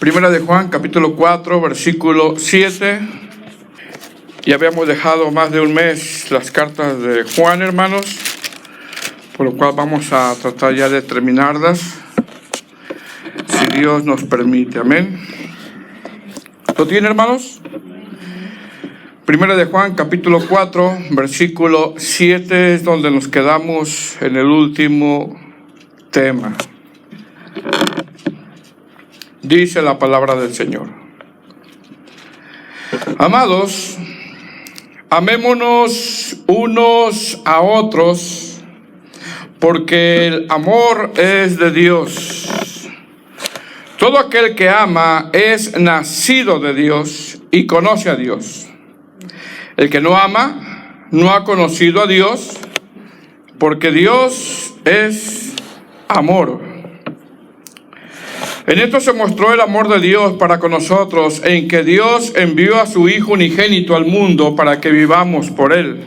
Primera de Juan, capítulo 4, versículo 7. Ya habíamos dejado más de un mes las cartas de Juan, hermanos, por lo cual vamos a tratar ya de terminarlas, si Dios nos permite. Amén. ¿Lo tiene, hermanos? Primera de Juan, capítulo 4, versículo 7, es donde nos quedamos en el último tema. Dice la palabra del Señor: Amados, amémonos unos a otros, porque el amor es de Dios. Todo aquel que ama es nacido de Dios y conoce a Dios. El que no ama no ha conocido a Dios, porque Dios es amor. En esto se mostró el amor de Dios para con nosotros, en que Dios envió a su Hijo unigénito al mundo para que vivamos por Él.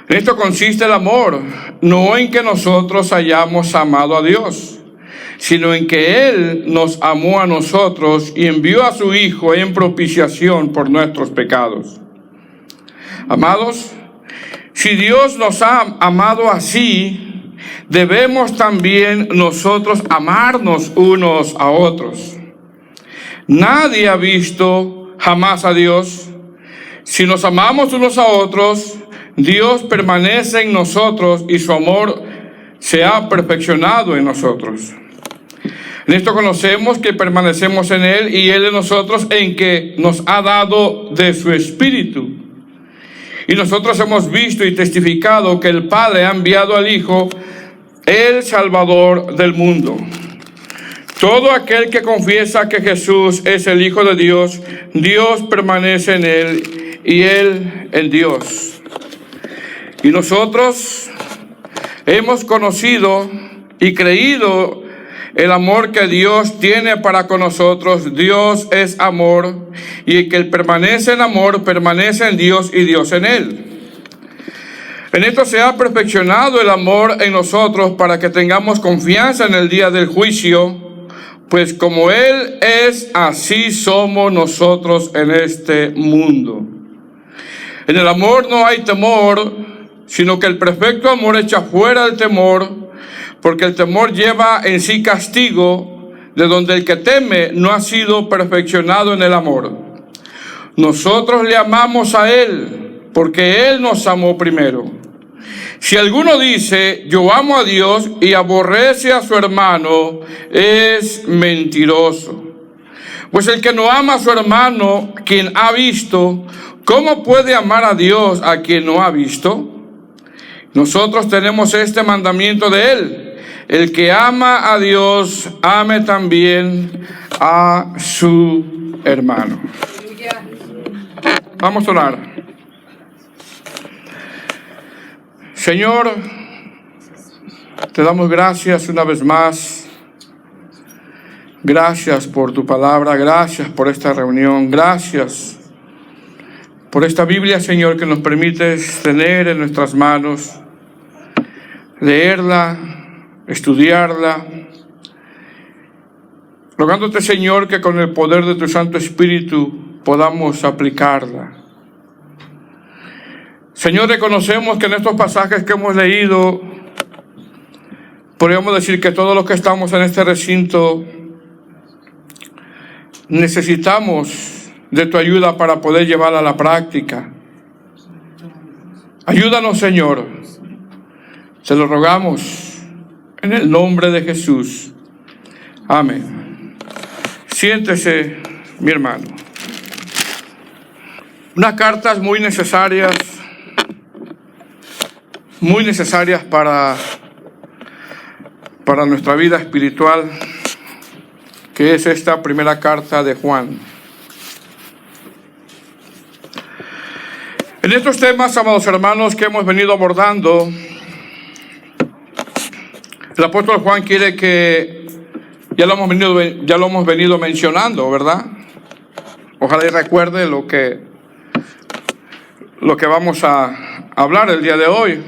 En esto consiste el amor, no en que nosotros hayamos amado a Dios, sino en que Él nos amó a nosotros y envió a su Hijo en propiciación por nuestros pecados. Amados, si Dios nos ha amado así, debemos también nosotros amarnos unos a otros. Nadie ha visto jamás a Dios. Si nos amamos unos a otros, Dios permanece en nosotros y su amor se ha perfeccionado en nosotros. En esto conocemos que permanecemos en Él y Él en nosotros, en que nos ha dado de su Espíritu. Y nosotros hemos visto y testificado que el Padre ha enviado al Hijo, el Salvador del mundo. Todo aquel que confiesa que Jesús es el Hijo de Dios, Dios permanece en Él y Él en Dios. Y nosotros hemos conocido y creído el amor que Dios tiene para con nosotros. Dios es amor, y el que permanece en amor permanece en Dios y Dios en Él. En esto se ha perfeccionado el amor en nosotros, para que tengamos confianza en el día del juicio, pues como Él es, así somos nosotros en este mundo. En el amor no hay temor, sino que el perfecto amor echa fuera el temor, porque el temor lleva en sí castigo, de donde el que teme no ha sido perfeccionado en el amor. Nosotros le amamos a Él, porque Él nos amó primero. Si alguno dice, yo amo a Dios, y aborrece a su hermano, es mentiroso. Pues el que no ama a su hermano, quien ha visto, ¿cómo puede amar a Dios a quien no ha visto? Nosotros tenemos este mandamiento de Él: el que ama a Dios, ame también a su hermano. Vamos a orar. Señor, te damos gracias una vez más. Gracias por tu palabra, gracias por esta reunión, gracias por esta Biblia, Señor, que nos permites tener en nuestras manos, leerla, estudiarla, rogándote, Señor, que con el poder de tu Santo Espíritu podamos aplicarla. Señor, reconocemos que en estos pasajes que hemos leído, podríamos decir que todos los que estamos en este recinto necesitamos de tu ayuda para poder llevarla a la práctica. Ayúdanos, Señor. Se lo rogamos en el nombre de Jesús. Amén. Siéntese, mi hermano. Unas cartas muy necesarias para nuestra vida espiritual, que es esta primera carta de Juan. En estos temas, amados hermanos, que hemos venido abordando, el apóstol Juan quiere que, ya lo hemos venido mencionando, ¿verdad? Ojalá y recuerde lo que vamos a hablar el día de hoy.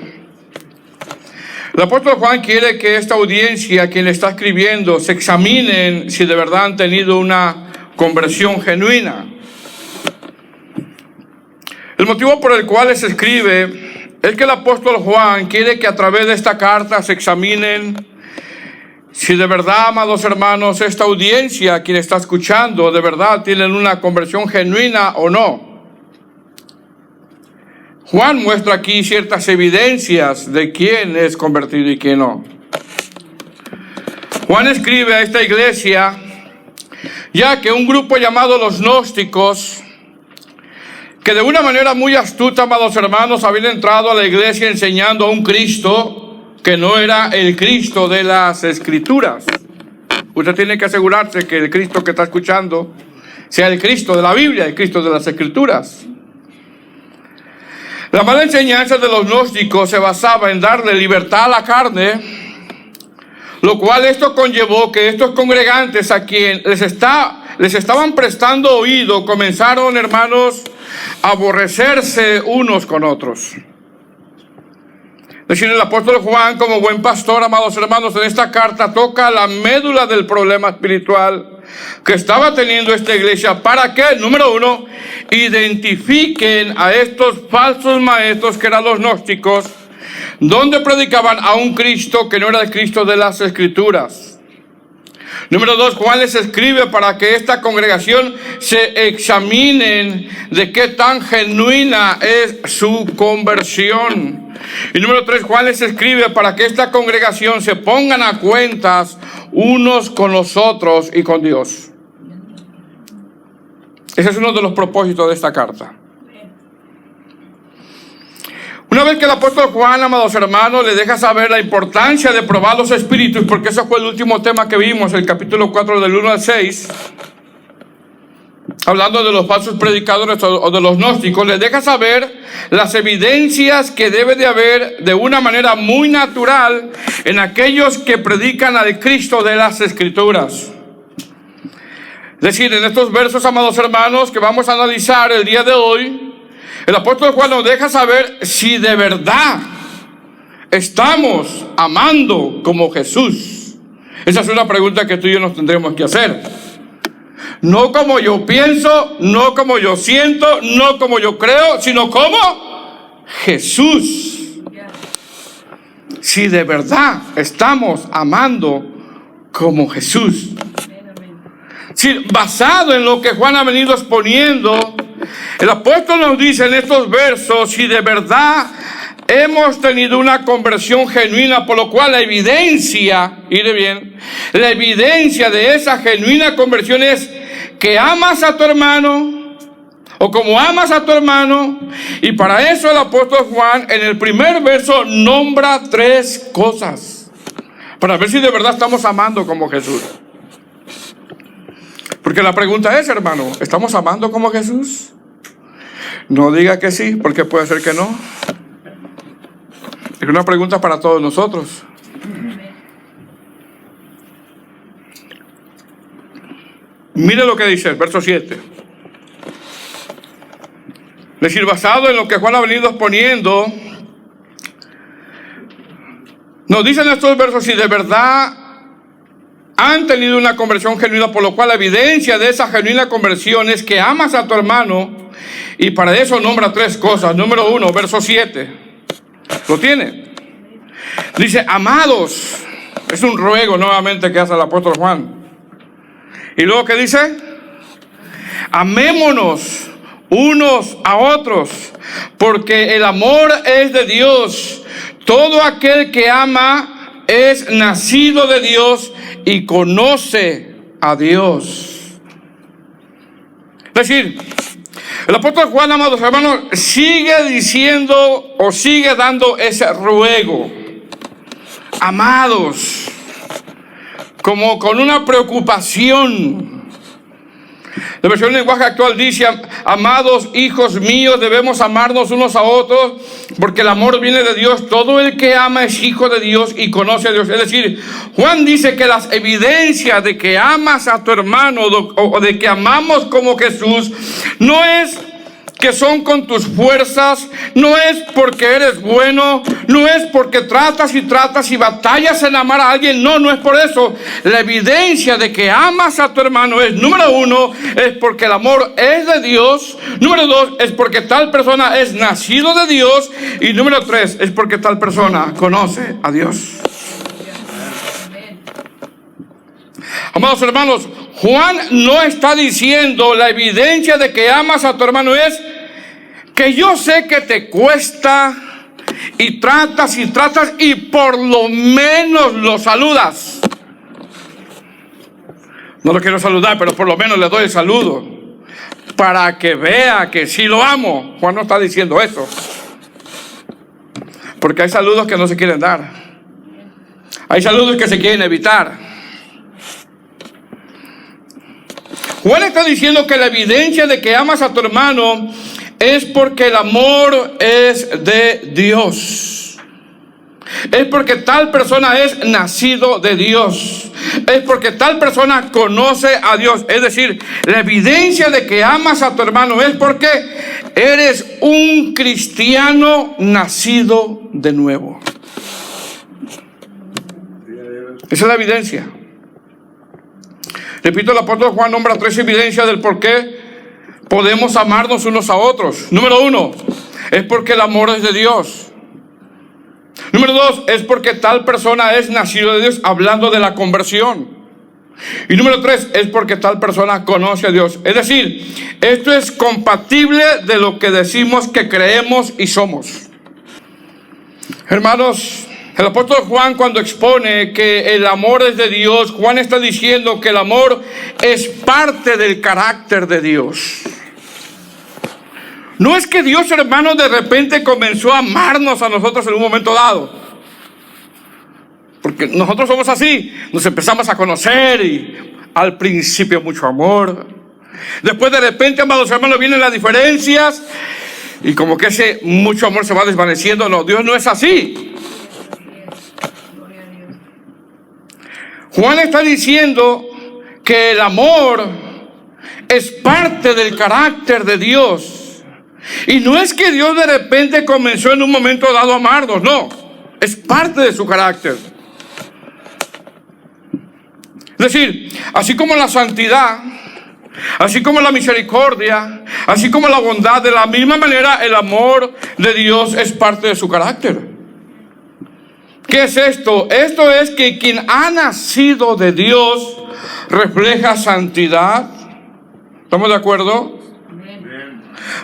El apóstol Juan quiere que esta audiencia, quien le está escribiendo, se examinen si de verdad han tenido una conversión genuina. El motivo por el cual se escribe es que el apóstol Juan quiere que a través de esta carta se examinen si de verdad, amados hermanos, esta audiencia, quien está escuchando, de verdad tienen una conversión genuina o no. Juan muestra aquí ciertas evidencias de quién es convertido y quién no. Juan escribe a esta iglesia, ya que un grupo llamado los gnósticos, que de una manera muy astuta, amados hermanos, habían entrado a la iglesia enseñando a un Cristo que no era el Cristo de las Escrituras. Usted tiene que asegurarse que el Cristo que está escuchando sea el Cristo de la Biblia, el Cristo de las Escrituras. La mala enseñanza de los gnósticos se basaba en darle libertad a la carne, lo cual esto conllevó que estos congregantes a quien les estaban prestando oído comenzaron, hermanos, a aborrecerse unos con otros. Es decir, el apóstol Juan, como buen pastor, amados hermanos, en esta carta toca la médula del problema espiritual que estaba teniendo esta iglesia para que, número uno, identifiquen a estos falsos maestros que eran los gnósticos, donde predicaban a un Cristo que no era el Cristo de las Escrituras. Número dos, Juan les escribe para que esta congregación se examinen de qué tan genuina es su conversión. Y número tres, Juan les escribe para que esta congregación se pongan a cuentas unos con los otros y con Dios. Ese es uno de los propósitos de esta carta. Una vez que el apóstol Juan, amados hermanos, le deja saber la importancia de probar los espíritus, porque ese fue el último tema que vimos, el capítulo 4 del 1 al 6, hablando de los falsos predicadores o de los gnósticos, le deja saber las evidencias que debe de haber de una manera muy natural en aquellos que predican al Cristo de las Escrituras. Es decir, en estos versos, amados hermanos, que vamos a analizar el día de hoy, el apóstol Juan nos deja saber si de verdad estamos amando como Jesús. Esa es una pregunta que tú y yo nos tendremos que hacer. No como yo pienso, no como yo siento, no como yo creo, sino como Jesús. Si de verdad estamos amando como Jesús. Sí, basado en lo que Juan ha venido exponiendo, el apóstol nos dice en estos versos, si de verdad hemos tenido una conversión genuina, por lo cual la evidencia, mire bien, la evidencia de esa genuina conversión es que amas a tu hermano, o como amas a tu hermano, y para eso el apóstol Juan en el primer verso nombra tres cosas, para ver si de verdad estamos amando como Jesús. Porque la pregunta es, hermano, ¿estamos amando como Jesús? No diga que sí, porque puede ser que no. Es una pregunta para todos nosotros. Mire lo que dice el verso 7. Es decir, basado en lo que Juan ha venido exponiendo, nos dicen estos versos si de verdad han tenido una conversión genuina, por lo cual la evidencia de esa genuina conversión es que amas a tu hermano, y para eso nombra tres cosas. Número 1, verso 7. ¿Lo tiene? Dice, amados. Es un ruego nuevamente que hace el apóstol Juan. Y luego, ¿qué dice? Amémonos unos a otros, porque el amor es de Dios. Todo aquel que ama es nacido de Dios y conoce a Dios. Es decir, el apóstol Juan, amados hermanos, sigue diciendo o sigue dando ese ruego. Amados, como con una preocupación. La versión del lenguaje actual dice, amados hijos míos, debemos amarnos unos a otros, porque el amor viene de Dios. Todo el que ama es hijo de Dios y conoce a Dios. Es decir, Juan dice que las evidencias de que amas a tu hermano o de que amamos como Jesús, no es que son con tus fuerzas, no es porque eres bueno, no es porque tratas y batallas en amar a alguien, no es por eso. La evidencia de que amas a tu hermano es, número uno, es porque el amor es de Dios, número dos, es porque tal persona es nacido de Dios, y número tres, es porque tal persona conoce a Dios. Amados hermanos, Juan no está diciendo la evidencia de que amas a tu hermano es que yo sé que te cuesta y tratas y por lo menos lo saludas. No lo quiero saludar, pero por lo menos le doy el saludo para que vea que sí lo amo. Juan no está diciendo eso, porque hay saludos que no se quieren dar, hay saludos que se quieren evitar. Juan está diciendo que la evidencia de que amas a tu hermano es porque el amor es de Dios. Es porque tal persona es nacido de Dios. Es porque tal persona conoce a Dios. Es decir, la evidencia de que amas a tu hermano es porque eres un cristiano nacido de nuevo. Esa es la evidencia. Repito, el apóstol Juan nombra 3 evidencias del por qué podemos amarnos unos a otros. Número 1, es porque el amor es de Dios. Número 2, es porque tal persona es nacido de Dios, hablando de la conversión. Y número 3, es porque tal persona conoce a Dios. Es decir, esto es compatible de lo que decimos que creemos y somos. Hermanos, el apóstol Juan, cuando expone que el amor es de Dios, Juan está diciendo que el amor es parte del carácter de Dios. No es que Dios, hermanos, de repente comenzó a amarnos a nosotros en un momento dado. Porque nosotros somos así, nos empezamos a conocer y al principio mucho amor. Después de repente, amados hermanos, vienen las diferencias y como que ese mucho amor se va desvaneciendo. No, Dios no es así. Juan está diciendo que el amor es parte del carácter de Dios. Y no es que Dios de repente comenzó en un momento dado a amarnos, no. Es parte de su carácter. Es decir, así como la santidad, así como la misericordia, así como la bondad, de la misma manera el amor de Dios es parte de su carácter. ¿Qué es esto? Esto es que quien ha nacido de Dios refleja santidad. ¿Estamos de acuerdo?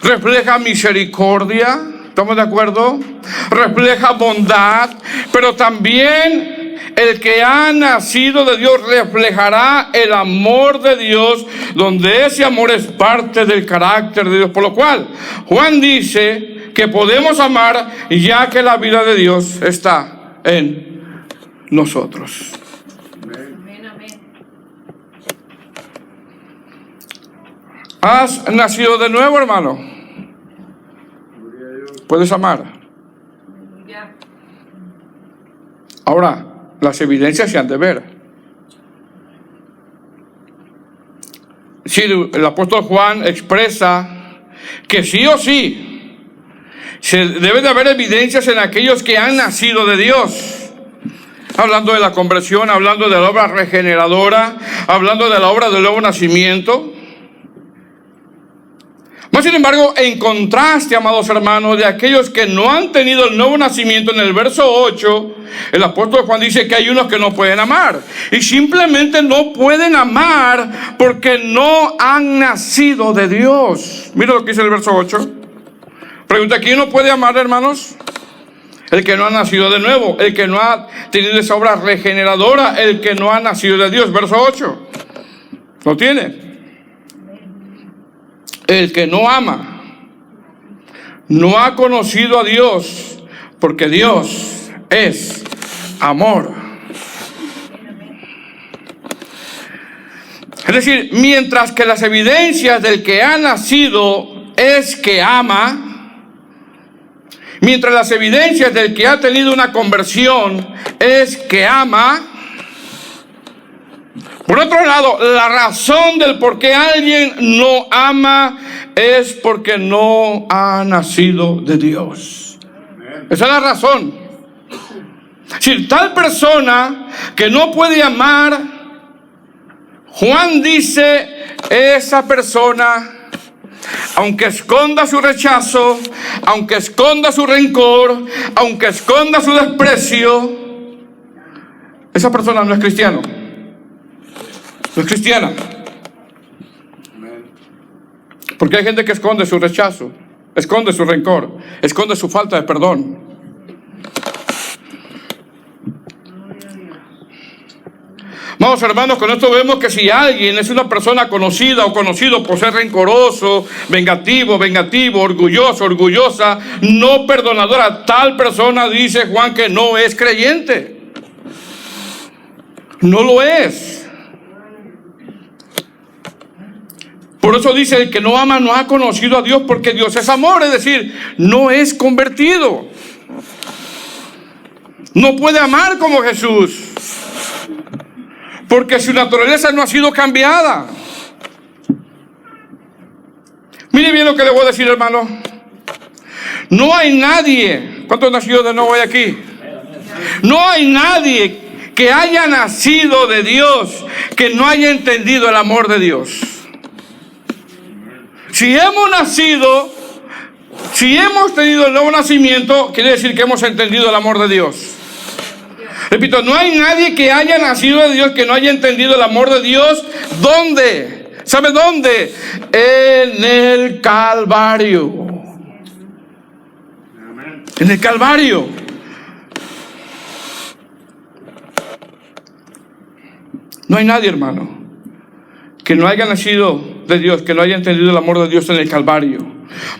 Refleja misericordia. ¿Estamos de acuerdo? Refleja bondad. Pero también el que ha nacido de Dios reflejará el amor de Dios, donde ese amor es parte del carácter de Dios. Por lo cual, Juan dice que podemos amar ya que la vida de Dios está en nosotros. Amén, amén. ¿Has nacido de nuevo, hermano? Puedes amar. Ya. Ahora, las evidencias se han de ver. Sí, el apóstol Juan expresa que sí o sí se debe de haber evidencias en aquellos que han nacido de Dios. Hablando de la conversión, hablando de la obra regeneradora, hablando de la obra del nuevo nacimiento. Más sin embargo, en contraste, amados hermanos, de aquellos que no han tenido el nuevo nacimiento, en el verso 8, el apóstol Juan dice que hay unos que no pueden amar. Y simplemente no pueden amar porque no han nacido de Dios. Mira lo que dice el verso 8. Pregunta, ¿quién no puede amar, hermanos? El que no ha nacido de nuevo, el que no ha tenido esa obra regeneradora, el que no ha nacido de Dios. Verso 8. ¿Lo tiene? El que no ama, no ha conocido a Dios, porque Dios es amor. Es decir, mientras que las evidencias del que ha nacido es que ama, mientras las evidencias del que ha tenido una conversión es que ama, Por otro lado, la razón del por qué alguien no ama es porque no ha nacido de Dios. Esa es la razón. Si tal persona que no puede amar, Juan dice, esa persona, aunque esconda su rechazo, aunque esconda su rencor, aunque esconda su desprecio, esa persona no es cristiano. No es cristiana. Porque hay gente que esconde su rechazo, esconde su rencor, esconde su falta de perdón. Vamos, hermanos, con esto vemos que si alguien es una persona conocida o conocido por ser rencoroso, vengativo, orgulloso, orgullosa, no perdonadora, tal persona, dice Juan, que no es creyente. No lo es. Por eso dice, el que no ama no ha conocido a Dios, porque Dios es amor, es decir, no es convertido. No puede amar como Jesús, porque su naturaleza no ha sido cambiada. Mire bien lo que le voy a decir, hermano. No hay nadie, ¿cuántos nacidos de nuevo hay aquí? No hay nadie que haya nacido de Dios que no haya entendido el amor de Dios. Si hemos nacido, si hemos tenido el nuevo nacimiento, quiere decir que hemos entendido el amor de Dios. Repito, no hay nadie que haya nacido de Dios que no haya entendido el amor de Dios. ¿Dónde? ¿Sabe dónde? En el Calvario. En el Calvario. No hay nadie, hermano, que no haya nacido de Dios, que no haya entendido el amor de Dios en el Calvario.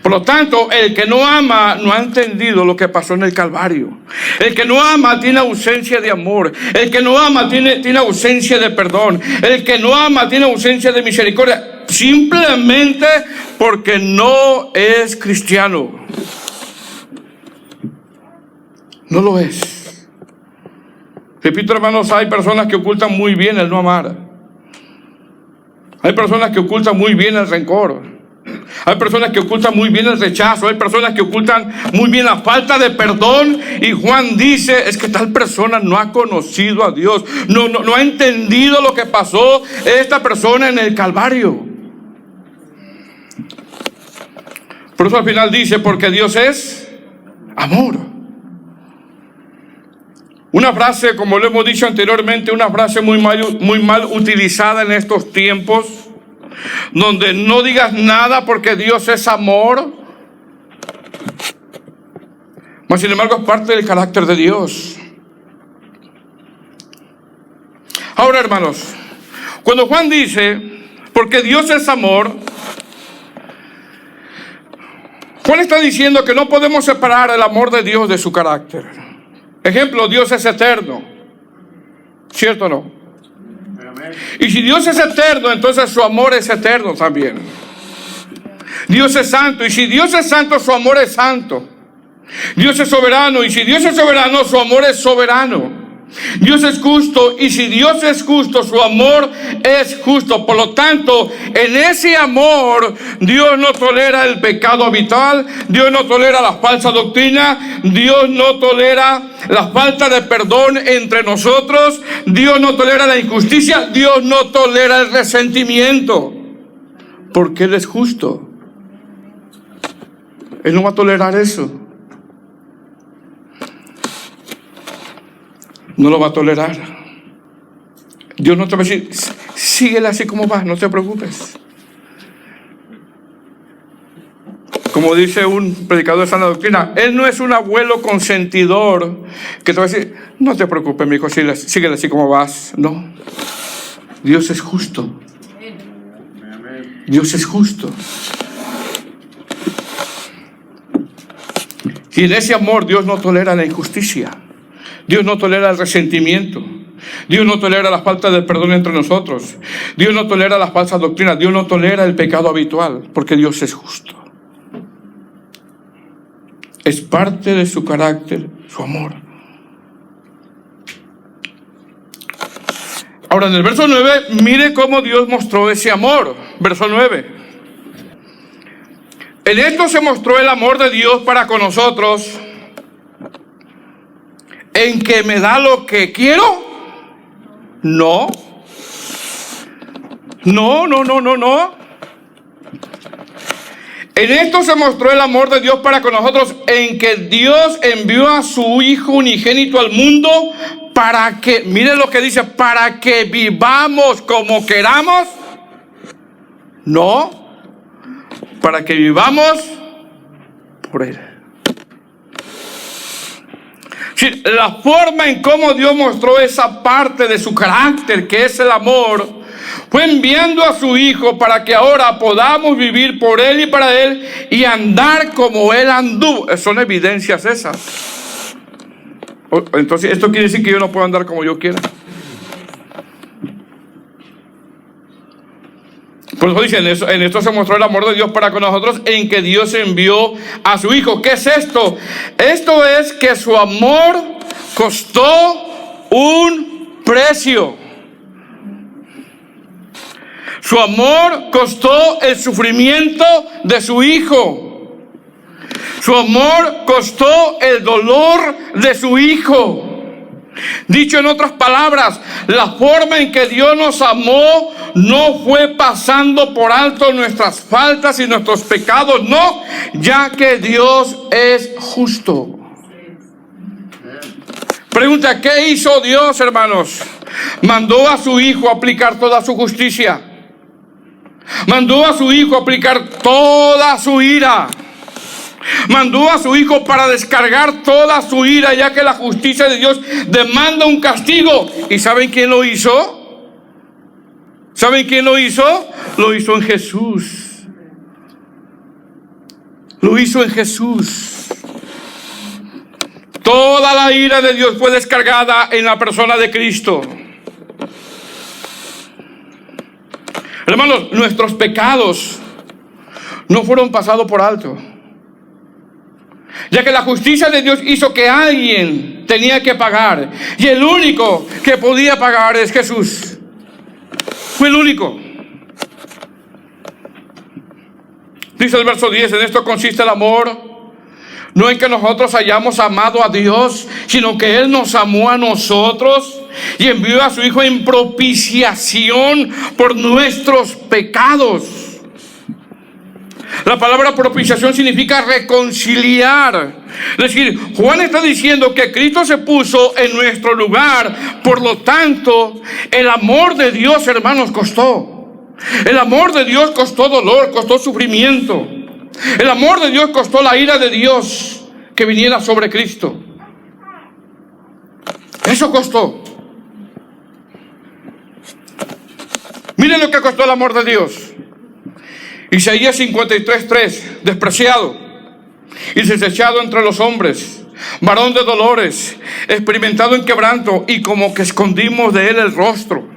Por lo tanto, el que no ama no ha entendido lo que pasó en el Calvario. El que no ama tiene ausencia de amor. El que no ama tiene ausencia de perdón. El que no ama tiene ausencia de misericordia. Simplemente porque no es cristiano. No lo es. Repito, hermanos, hay personas que ocultan muy bien el no amar. Hay personas que ocultan muy bien el rencor. Hay personas que ocultan muy bien el rechazo. Hay personas que ocultan muy bien la falta de perdón. Y Juan dice, es que tal persona no ha conocido a Dios. No ha entendido lo que pasó esta persona en el Calvario. Por eso al final dice, porque Dios es amor. Una frase, como lo hemos dicho anteriormente, una frase muy mal utilizada en estos tiempos, donde no digas nada porque Dios es amor. Mas sin embargo es parte del carácter de Dios. Ahora, hermanos, cuando Juan dice, porque Dios es amor, Juan está diciendo que no podemos separar el amor de Dios de su carácter. Ejemplo, Dios es eterno. ¿Cierto o no? Y si Dios es eterno, entonces su amor es eterno también. Dios es santo, y si Dios es santo, su amor es santo. Dios es soberano, y si Dios es soberano, su amor es soberano. Dios es justo, y si Dios es justo, su amor es justo. Por lo tanto, en ese amor, Dios no tolera el pecado habitual, Dios no tolera la falsa doctrina, Dios no tolera la falta de perdón entre nosotros, Dios no tolera la injusticia, Dios no tolera el resentimiento, porque Él es justo. Él no va a tolerar eso. No lo va a tolerar. Dios no te va a decir, síguele así como vas, no te preocupes. Como dice un predicador de sana doctrina, Él no es un abuelo consentidor que te va a decir, no te preocupes, mi hijo, síguele así como vas. No. Dios es justo. Dios es justo. Y en ese amor Dios no tolera la injusticia. Dios no tolera el resentimiento. Dios no tolera la falta de perdón entre nosotros. Dios no tolera las falsas doctrinas. Dios no tolera el pecado habitual, porque Dios es justo. Es parte de su carácter, su amor. Ahora en el verso 9, mire cómo Dios mostró ese amor. Verso 9. En esto se mostró el amor de Dios para con nosotros, en que me da lo que quiero. No. En esto se mostró el amor de Dios para con nosotros, en que Dios envió a su Hijo unigénito al mundo para que, mire lo que dice, para que vivamos como queramos. No, para que vivamos por Él. Sí, la forma en cómo Dios mostró esa parte de su carácter, que es el amor, fue enviando a su Hijo para que ahora podamos vivir por Él y para Él y andar como Él anduvo. Son evidencias esas. Entonces, esto quiere decir que yo no puedo andar como yo quiera. Por eso dice, en esto se mostró el amor de Dios para con nosotros, en que Dios envió a su Hijo. ¿Qué es esto? Esto es que su amor costó un precio. Su amor costó el sufrimiento de su Hijo. Su amor costó el dolor de su Hijo. Dicho en otras palabras, la forma en que Dios nos amó no fue pasando por alto nuestras faltas y nuestros pecados, no, ya que Dios es justo. Pregunta, ¿qué hizo Dios, hermanos? Mandó a su Hijo a aplicar toda su justicia. Mandó a su Hijo a aplicar toda su ira. Mandó a su Hijo para descargar toda su ira, ya que la justicia de Dios demanda un castigo. ¿Y saben quién lo hizo? ¿Saben quién lo hizo? Lo hizo en Jesús. Lo hizo en Jesús. Toda la ira de Dios fue descargada en la persona de Cristo. Hermanos, nuestros pecados no fueron pasados por alto, ya que la justicia de Dios hizo que alguien tenía que pagar, y el único que podía pagar es Jesús. Fue el único. Dice el verso 10, en esto consiste el amor, no en que nosotros hayamos amado a Dios, sino que Él nos amó a nosotros y envió a su Hijo en propiciación por nuestros pecados. La palabra propiciación significa reconciliar. Es decir, Juan está diciendo que Cristo se puso en nuestro lugar. Por lo tanto, el amor de Dios, hermanos, costó. El amor de Dios costó dolor, costó sufrimiento. El amor de Dios costó la ira de Dios que viniera sobre Cristo. Eso costó. Miren lo que costó el amor de Dios. Isaías 53:3, despreciado y desechado entre los hombres, varón de dolores, experimentado en quebranto, y como que escondimos de él el rostro.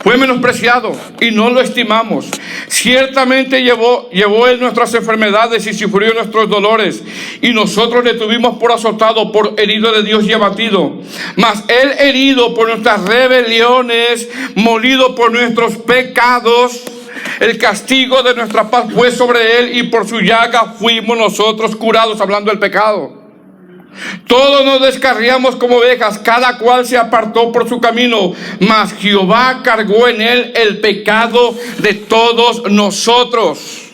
Fue menospreciado y no lo estimamos. Ciertamente llevó él nuestras enfermedades y sufrió nuestros dolores, y nosotros le tuvimos por azotado, por herido de Dios y abatido. Mas él herido por nuestras rebeliones, molido por nuestros pecados. El castigo de nuestra paz fue sobre él, y por su llaga fuimos nosotros curados. Hablando del pecado. Todos nos descarriamos como ovejas, cada cual se apartó por su camino, mas Jehová cargó en él el pecado de todos nosotros.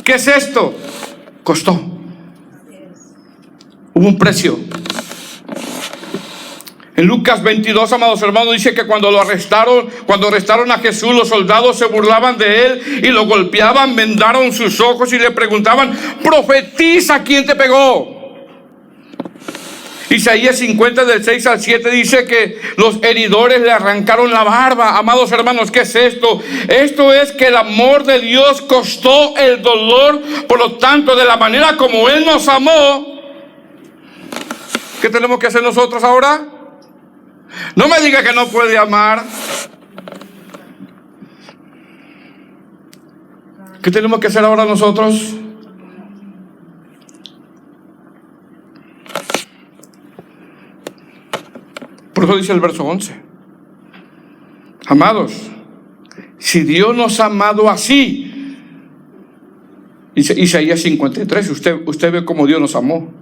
¿Qué es esto? Costó. Hubo un precio. En Lucas 22, amados hermanos, dice que cuando arrestaron a Jesús, los soldados se burlaban de él y lo golpeaban, vendaron sus ojos y le preguntaban: profetiza, ¿quién te pegó? Isaías 50 del 6 al 7 dice que los heridores le arrancaron la barba. Amados hermanos, ¿qué es esto? Esto es que el amor de Dios costó el dolor. Por lo tanto, de la manera como Él nos amó, ¿qué tenemos que hacer nosotros ahora? No me diga que no puede amar. ¿Qué tenemos que hacer ahora nosotros? Por eso dice el verso 11: Amados, si Dios nos ha amado así, dice Isaías 53, usted ve cómo Dios nos amó.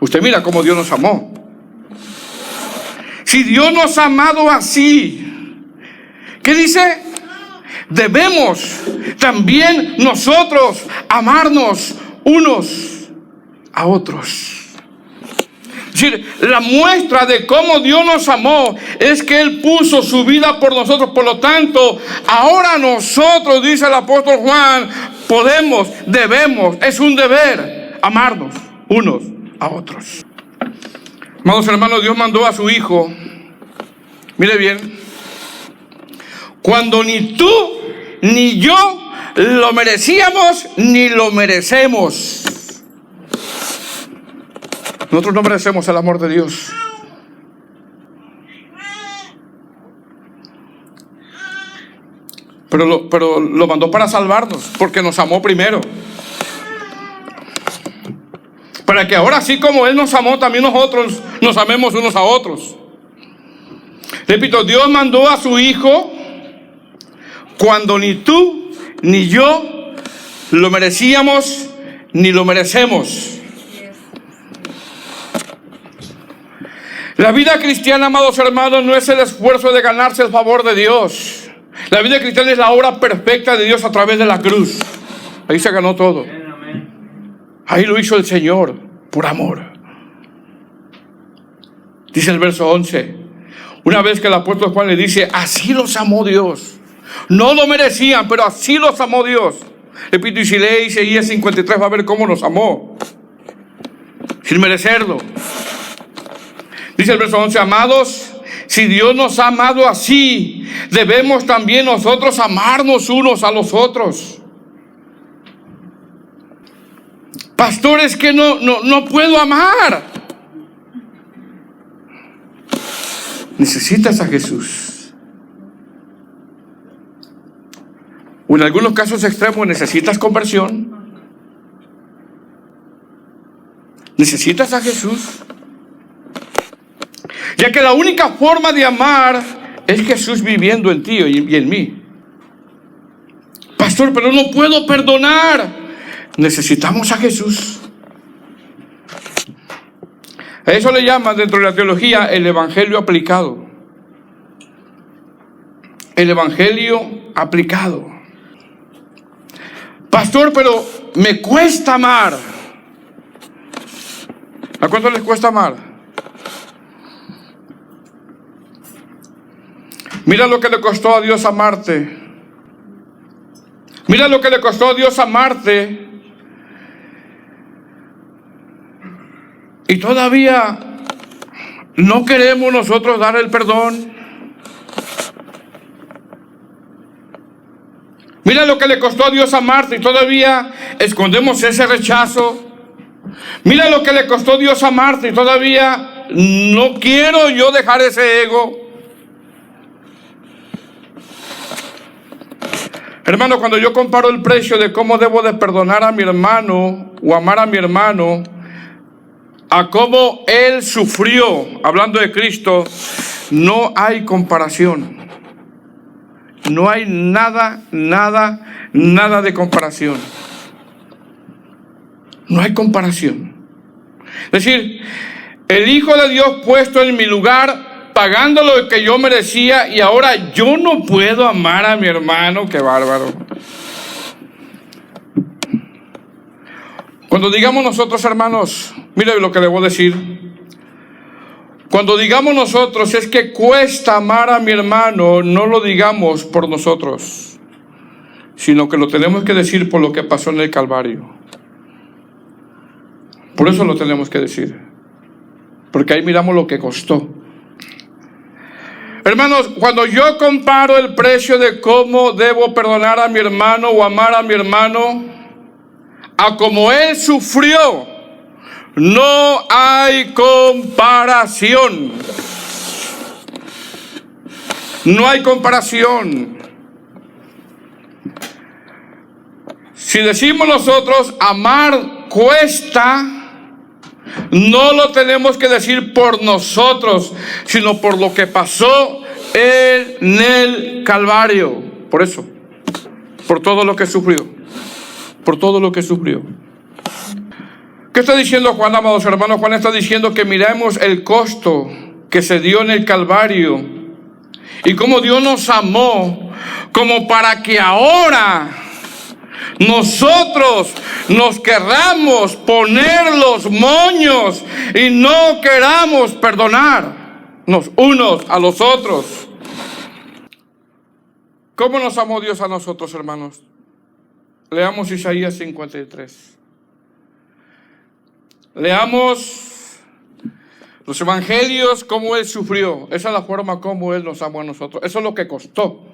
Usted mira cómo Dios nos amó. Si Dios nos ha amado así, ¿qué dice? Debemos también nosotros amarnos unos a otros. Es decir, la muestra de cómo Dios nos amó es que Él puso su vida por nosotros. Por lo tanto, ahora nosotros, dice el apóstol Juan, debemos, es un deber amarnos unos a otros. Amados hermanos, Dios mandó a su Hijo, mire bien, cuando ni tú ni yo lo merecíamos ni lo merecemos. Nosotros no merecemos el amor de Dios. Pero lo mandó para salvarnos, porque nos amó primero. Para que ahora, así como Él nos amó, también nosotros nos amemos unos a otros. Repito, Dios mandó a su Hijo cuando ni tú ni yo lo merecíamos ni lo merecemos. La vida cristiana, amados hermanos, no es el esfuerzo de ganarse el favor de Dios. La vida cristiana es la obra perfecta de Dios a través de la cruz. Ahí se ganó todo. Ahí lo hizo el Señor por amor. Dice el verso 11. Una vez que el apóstol Juan le dice, así los amó Dios. No lo merecían, pero así los amó Dios. Repito, y si lee Isaías 53 va a ver cómo nos amó. Sin merecerlo. Dice el verso 11, amados, si Dios nos ha amado así, debemos también nosotros amarnos unos a los otros. Pastor, es que no puedo amar. Necesitas a Jesús. O en algunos casos extremos necesitas conversión. Necesitas a Jesús. Ya que la única forma de amar es Jesús viviendo en ti y en mí. Pastor, pero no puedo perdonar. Necesitamos a Jesús. A eso le llaman dentro de la teología el evangelio aplicado. El evangelio aplicado. Pastor, pero me cuesta amar. ¿A cuánto les cuesta amar? Mira lo que le costó a Dios amarte. Mira lo que le costó a Dios amarte. Y todavía no queremos nosotros dar el perdón. Mira lo que le costó a Dios amarte y todavía escondemos ese rechazo. Mira lo que le costó a Dios amarte y todavía no quiero yo dejar ese ego. Hermano, cuando yo comparo el precio de cómo debo de perdonar a mi hermano o amar a mi hermano a cómo Él sufrió, hablando de Cristo, no hay comparación. No hay nada de comparación. No hay comparación. Es decir, el Hijo de Dios puesto en mi lugar, pagando lo que yo merecía, y ahora yo no puedo amar a mi hermano. ¡Qué bárbaro! Cuando digamos nosotros, hermanos, mire lo que le voy a decir. Cuando digamos nosotros es que cuesta amar a mi hermano, no lo digamos por nosotros, sino que lo tenemos que decir por lo que pasó en el Calvario. Por eso lo tenemos que decir, porque ahí miramos lo que costó. Hermanos, cuando yo comparo el precio de cómo debo perdonar a mi hermano o amar a mi hermano a como él sufrió, no hay comparación. No hay comparación. Si decimos nosotros amar cuesta, no lo tenemos que decir por nosotros, sino por lo que pasó en el Calvario. Por eso, por todo lo que sufrió. Por todo lo que sufrió. ¿Qué está diciendo Juan, amados hermanos? Juan está diciendo que miremos el costo que se dio en el Calvario y cómo Dios nos amó, como para que ahora nosotros nos querramos poner los moños y no queramos perdonarnos unos a los otros. ¿Cómo nos amó Dios a nosotros, hermanos? Leamos Isaías 53. Leamos los evangelios, cómo Él sufrió. Esa es la forma como Él nos amó a nosotros. Eso es lo que costó.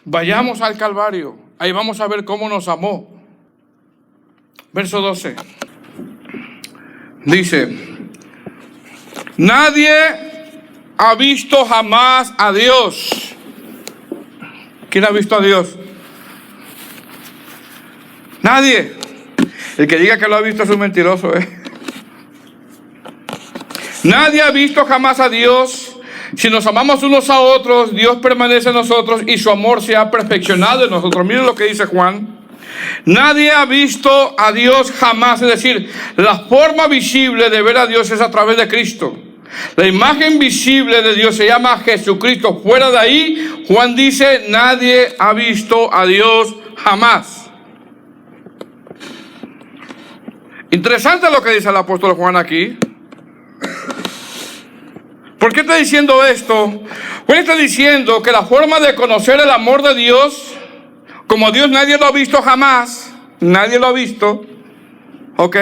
Vayamos al Calvario. Ahí vamos a ver cómo nos amó. Verso 12. Dice: nadie ha visto jamás a Dios. ¿Quién ha visto a Dios? Nadie. El que diga que lo ha visto es un mentiroso, Nadie ha visto jamás a Dios. Si nos amamos unos a otros, Dios permanece en nosotros y su amor se ha perfeccionado en nosotros. Miren lo que dice Juan. Nadie ha visto a Dios jamás. Es decir, la forma visible de ver a Dios es a través de Cristo. La imagen visible de Dios se llama Jesucristo. Fuera de ahí, Juan dice, nadie ha visto a Dios jamás. Interesante lo que dice el apóstol Juan aquí. ¿Por qué está diciendo esto? Juan está diciendo que la forma de conocer el amor de Dios, como Dios nadie lo ha visto jamás, nadie lo ha visto, ¿ok?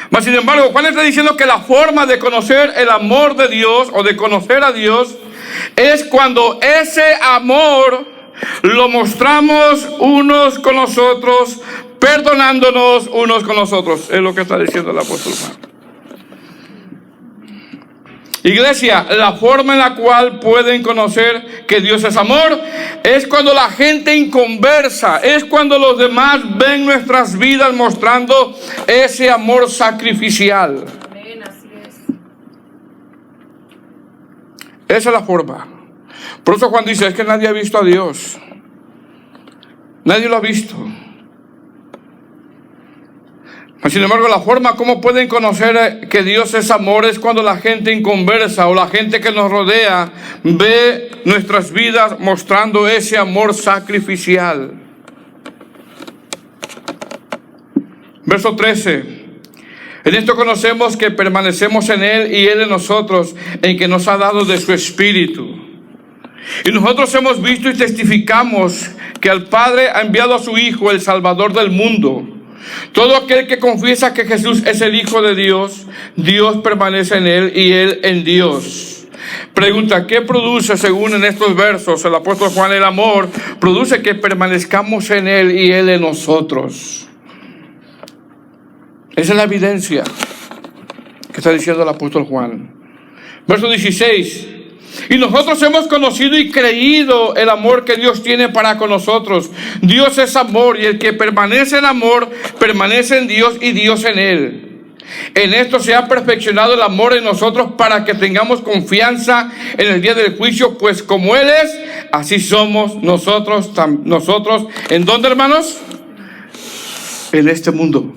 Mas sin embargo, Juan está diciendo que la forma de conocer el amor de Dios o de conocer a Dios es cuando ese amor lo mostramos unos con los otros, perdonándonos unos con los otros. Es lo que está diciendo el apóstol Juan. Iglesia, la forma en la cual pueden conocer que Dios es amor es cuando la gente inconversa, es cuando los demás ven nuestras vidas mostrando ese amor sacrificial. Amén, así es. Esa es la forma. Por eso Juan dice, es que nadie ha visto a Dios. Nadie lo ha visto. Sin embargo, la forma como pueden conocer que Dios es amor es cuando la gente inconversa o la gente que nos rodea ve nuestras vidas mostrando ese amor sacrificial. Verso 13. En esto conocemos que permanecemos en Él y Él en nosotros, en que nos ha dado de su Espíritu. Y nosotros hemos visto y testificamos que el Padre ha enviado a su Hijo, el Salvador del mundo. Todo aquel que confiesa que Jesús es el Hijo de Dios, Dios permanece en Él y Él en Dios. Pregunta, ¿qué produce según en estos versos el apóstol Juan? El amor produce que permanezcamos en Él y Él en nosotros. Esa es la evidencia que está diciendo el apóstol Juan. Verso 16. Y nosotros hemos conocido y creído el amor que Dios tiene para con nosotros. Dios es amor y el que permanece en amor, permanece en Dios y Dios en él. En esto se ha perfeccionado el amor en nosotros para que tengamos confianza en el día del juicio, pues como Él es, así somos nosotros. ¿En dónde, hermanos? En este mundo.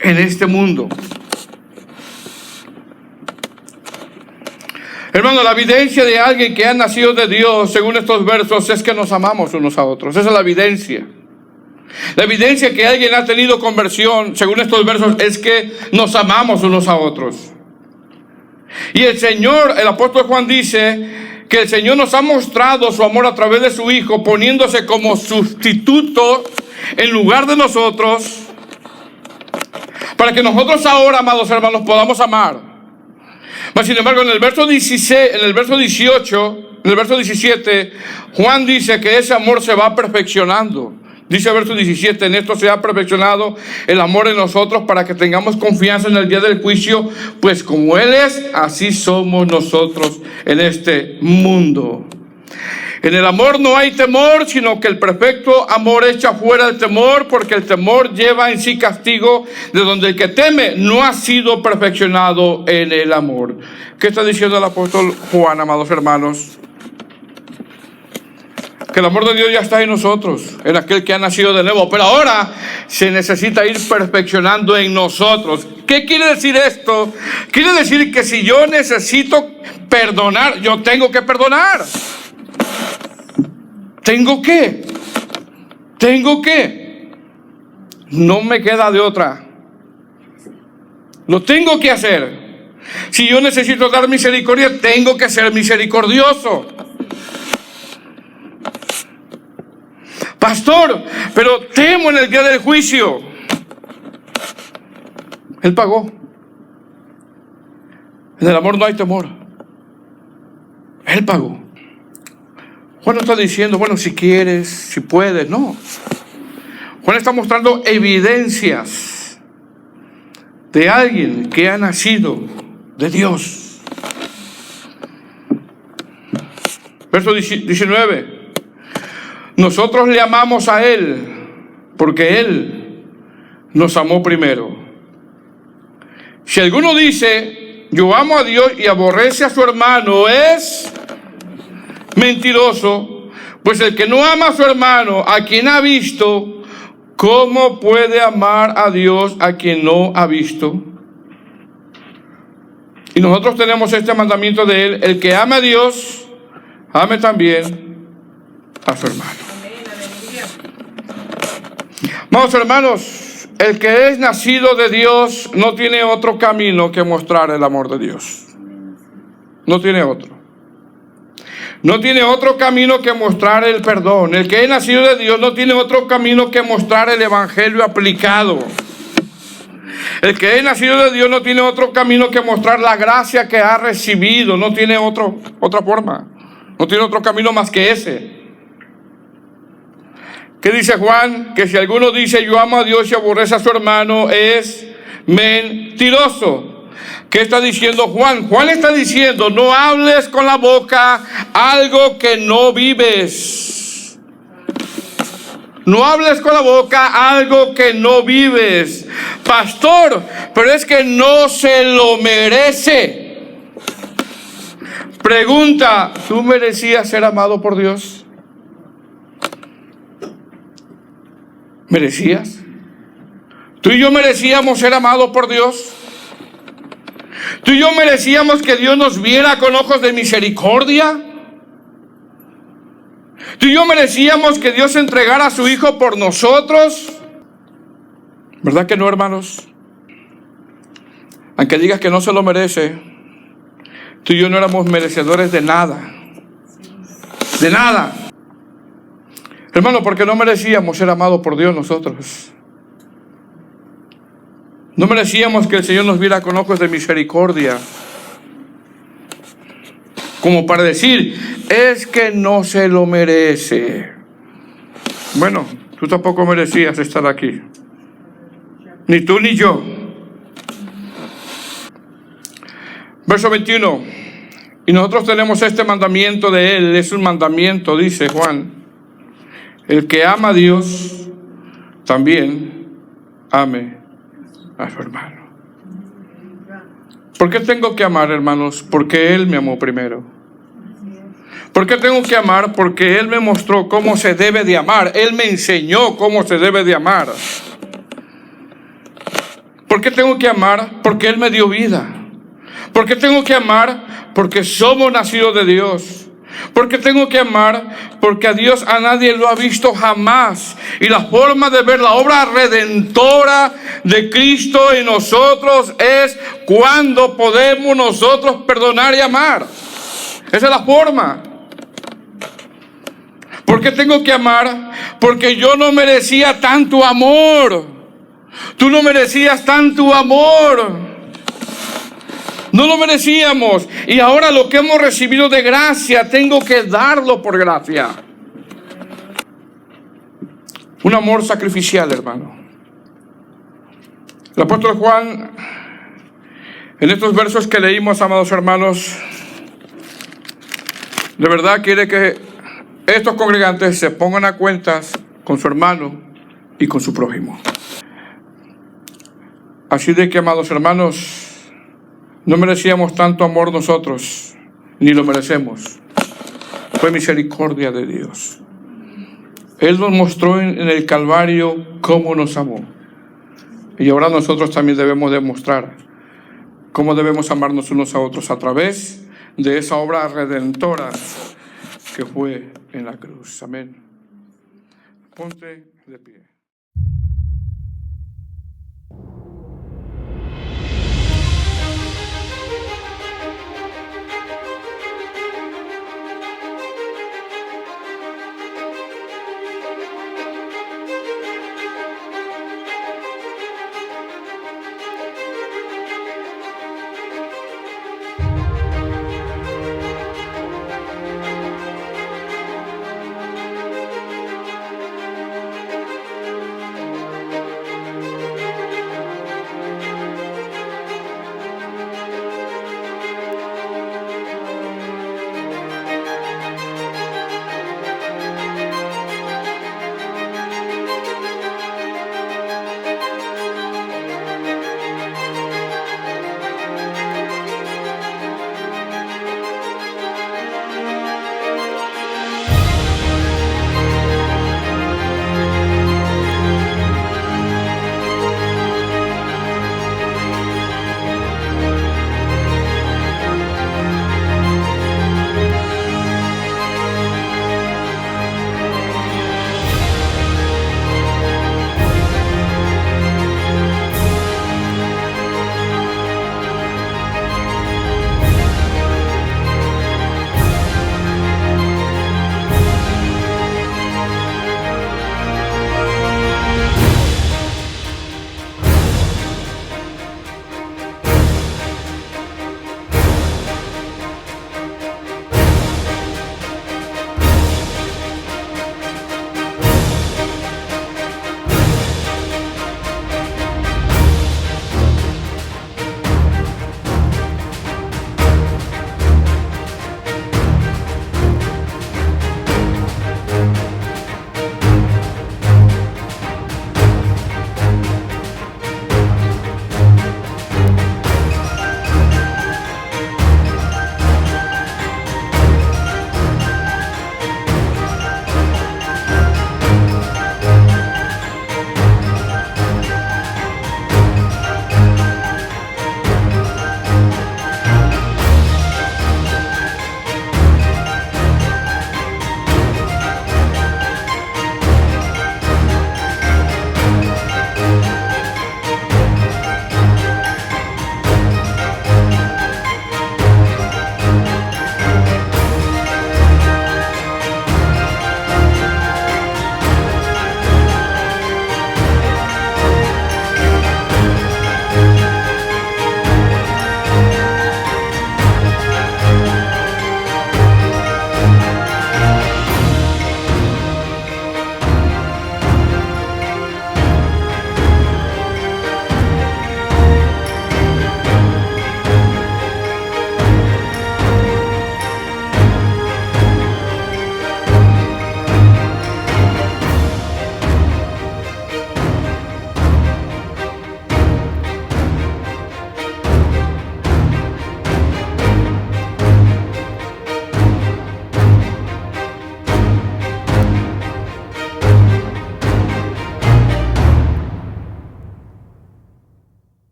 En este mundo. Hermano, la evidencia de alguien que ha nacido de Dios, según estos versos, es que nos amamos unos a otros. Esa es la evidencia. La evidencia que alguien ha tenido conversión, según estos versos, es que nos amamos unos a otros. Y el Señor, el apóstol Juan dice que el Señor nos ha mostrado su amor a través de su Hijo, poniéndose como sustituto en lugar de nosotros, para que nosotros ahora, amados hermanos, podamos amar. Mas sin embargo, en el verso 16, en el verso 18, en el verso 17, Juan dice que ese amor se va perfeccionando. Dice el verso 17, en esto se ha perfeccionado el amor en nosotros para que tengamos confianza en el día del juicio, pues como Él es, así somos nosotros en este mundo. En el amor no hay temor, sino que el perfecto amor echa fuera el temor, porque el temor lleva en sí castigo, de donde el que teme no ha sido perfeccionado en el amor. ¿Qué está diciendo el apóstol Juan, amados hermanos? Que el amor de Dios ya está en nosotros, en aquel que ha nacido de nuevo, pero ahora se necesita ir perfeccionando en nosotros. ¿Qué quiere decir esto? Quiere decir que si yo necesito perdonar, yo tengo que perdonar. Tengo que. No me queda de otra. Lo tengo que hacer. Si yo necesito dar misericordia, tengo que ser misericordioso. Pastor, pero temo en el día del juicio. Él pagó. En el amor no hay temor. Él pagó. Juan no está diciendo, bueno, si quieres, si puedes, no. Juan está mostrando evidencias de alguien que ha nacido de Dios. Verso 19. Nosotros le amamos a Él porque Él nos amó primero. Si alguno dice, yo amo a Dios y aborrece a su hermano, es mentiroso, pues el que no ama a su hermano, a quien ha visto, ¿cómo puede amar a Dios a quien no ha visto? Y nosotros tenemos este mandamiento de Él: el que ama a Dios, ame también a su hermano. Amados hermanos, el que es nacido de Dios no tiene otro camino que mostrar el amor de Dios. No tiene otro. No tiene otro camino que mostrar el perdón. El que es nacido de Dios no tiene otro camino que mostrar el evangelio aplicado. El que es nacido de Dios no tiene otro camino que mostrar la gracia que ha recibido. No tiene otra forma. No tiene otro camino más que ese. ¿Qué dice Juan? Que si alguno dice yo amo a Dios y aborrece a su hermano, es mentiroso. ¿Qué está diciendo Juan? Juan está diciendo, no hables con la boca algo que no vives. No hables con la boca algo que no vives. Pastor, pero es que no se lo merece. Pregunta, ¿tú merecías ser amado por Dios? ¿Merecías? ¿Tú y yo merecíamos ser amados por Dios? ¿Tú y yo merecíamos que Dios nos viera con ojos de misericordia? ¿Tú y yo merecíamos que Dios entregara a su Hijo por nosotros? ¿Verdad que no, hermanos? Aunque digas que no se lo merece, tú y yo no éramos merecedores de nada. De nada. Hermano, porque no merecíamos ser amados por Dios nosotros. No merecíamos que el Señor nos viera con ojos de misericordia. Como para decir, es que no se lo merece. Bueno, tú tampoco merecías estar aquí. Ni tú ni yo. Verso 21. Y nosotros tenemos este mandamiento de Él. Es un mandamiento, dice Juan. El que ama a Dios, también ame a su hermano. ¿Por qué tengo que amar, hermanos? Porque Él me amó primero. ¿Por qué tengo que amar? Porque Él me mostró cómo se debe de amar. Él me enseñó cómo se debe de amar. ¿Por qué tengo que amar? Porque Él me dio vida. ¿Por qué tengo que amar? Porque somos nacidos de Dios. ¿Por qué tengo que amar? Porque a Dios a nadie lo ha visto jamás. Y la forma de ver la obra redentora de Cristo en nosotros es cuando podemos nosotros perdonar y amar. Esa es la forma. ¿Por qué tengo que amar? Porque yo no merecía tanto amor. Tú no merecías tanto amor. No lo merecíamos. Y ahora lo que hemos recibido de gracia, tengo que darlo por gracia. Un amor sacrificial, hermano. El apóstol Juan, en estos versos que leímos, amados hermanos, de verdad quiere que estos congregantes se pongan a cuentas con su hermano y con su prójimo. Así de que, amados hermanos, no merecíamos tanto amor nosotros, ni lo merecemos. Fue misericordia de Dios. Él nos mostró en el Calvario cómo nos amó. Y ahora nosotros también debemos demostrar cómo debemos amarnos unos a otros a través de esa obra redentora que fue en la cruz. Amén. Ponte de pie.